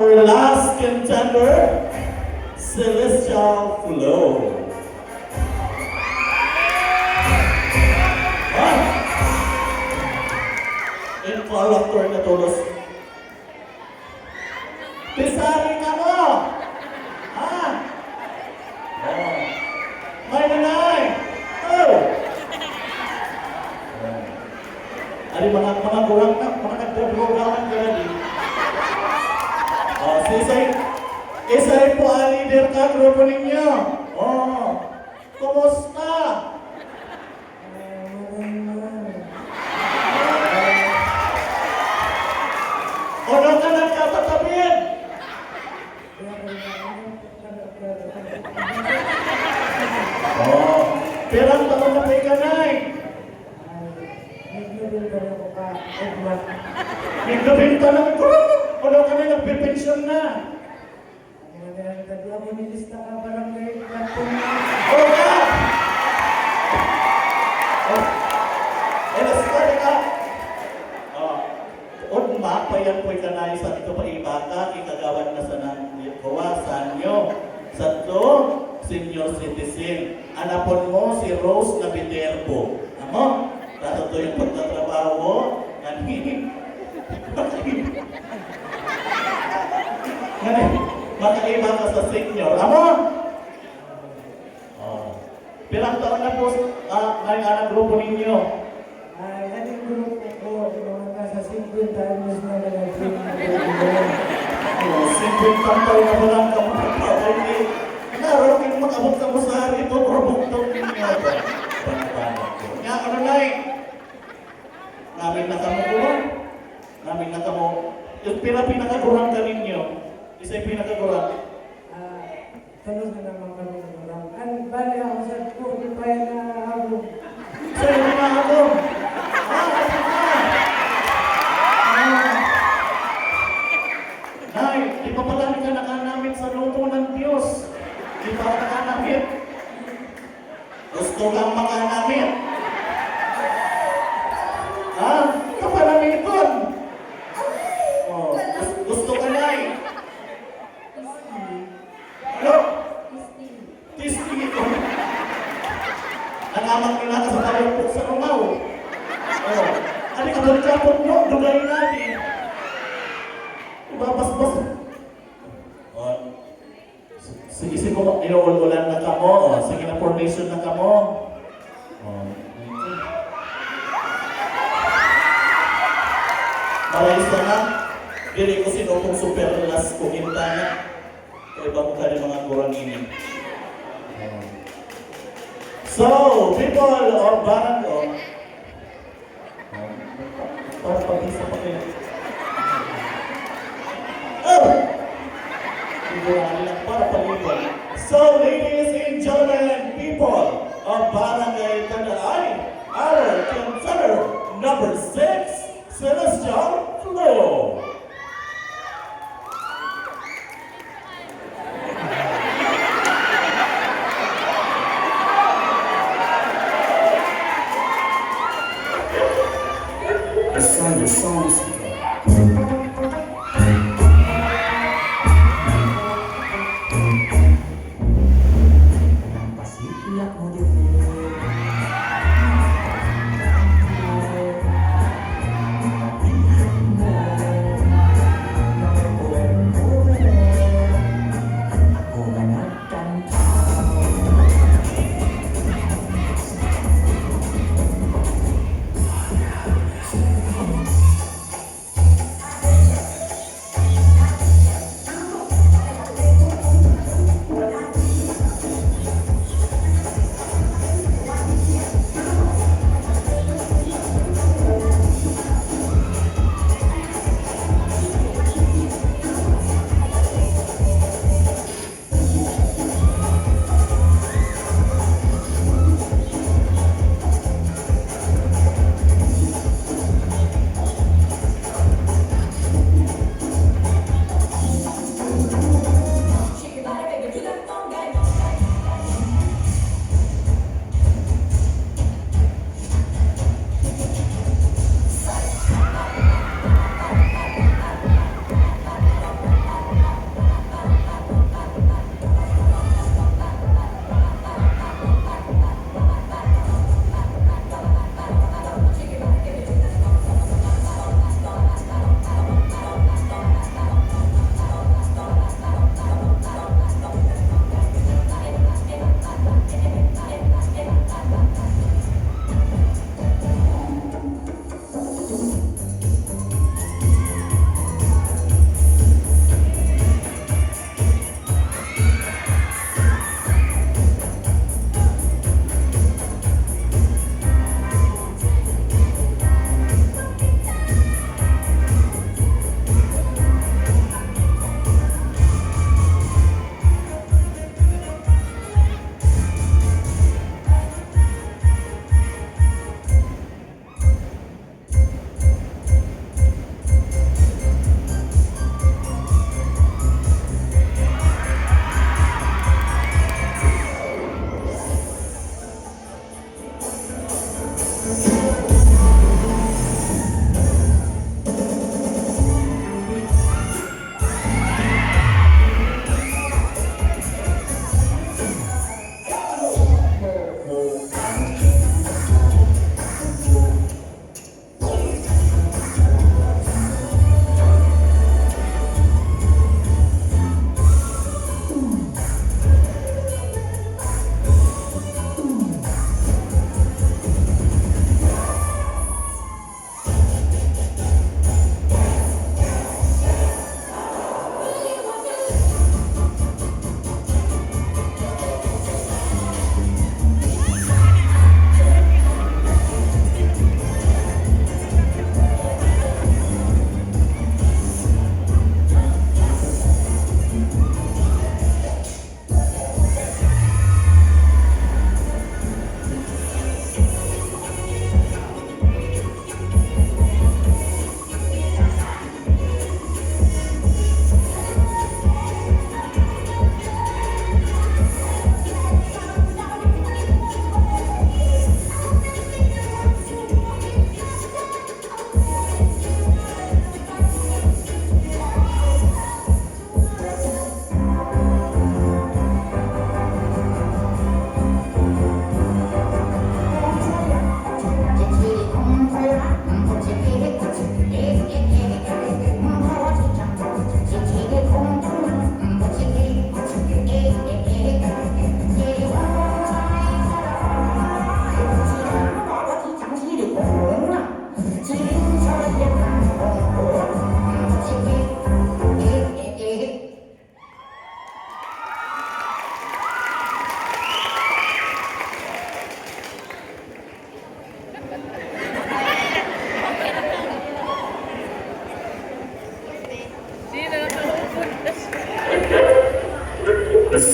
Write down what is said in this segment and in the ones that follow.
Our last contender, Celestial Flow. In character na tolos. Pisari ka mo! Ha? Oh. May nanay! Oh! Ari mga kurang na, mga nagprograman ka na din. Oh, si Isay po ang leader ka, grupo ninyo. Oh, kumusta? Ano ka nagkatatabin? Oh, pirang taon na may kanay. Nagbibinta ng kurang. Ano ka na nagpipensyon na? Oh, ka! Elas ka! Payan po'y kanay sa ito pa ibata, ikagawan na sa kawasan nyo. Sa to, senior citizen. Anapon mo si Rose na Viterbo. Amo? Tato to yung pagtatrabaho mo. Ngayon, makaiba ka sa senior. Amo? Pilang taon na po ngayong anak grupo ninyo? Yung grupo ko, mga nasa 50 anos na nag-film. 50 taon na walang kapatawag eh. Naroon mag-abot ka mo sa hari ito, produktong ninyo. Panapanag ko. Nga, ano na eh? Namin na kamo ko. Namin na kamo. Yung pinakakurang ka ninyo. Isa'y pinakakurang. Tanong na naman kami ng orang. Ano ba niya ako sa kuri pa yan na ako? Sa'yo na ako. Nay, ipapadali ka na ka namin sa luto ng Diyos. Di pa ka namin. Gusto kang makanamit. Ha? Kapanamiton. Oh, gusto ka na eh. Ano? Tisting ito. Nangamang nila ka sa talupok sa rumaw. Oh, ano ka magkapot mo? Dugay natin. Ibabas-bas. Oh, sige ko, inuulan na ka mo. Oh, sige na formation na ka mo. Oh. Marais na nga. Dili ko sinupong super last ko kinta na. Kaya ba mo ka rin mga kurang ini. So, people of Barangay, para pag-isa pa kayo. Oh! Para pag-isa. So, ladies and gentlemen, people of Barangay Tandaay, our contender number 6, Celestial Flow. The songs.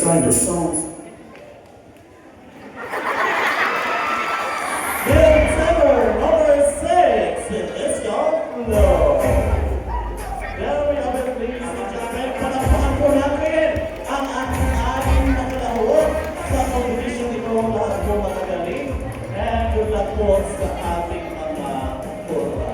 recite the songs.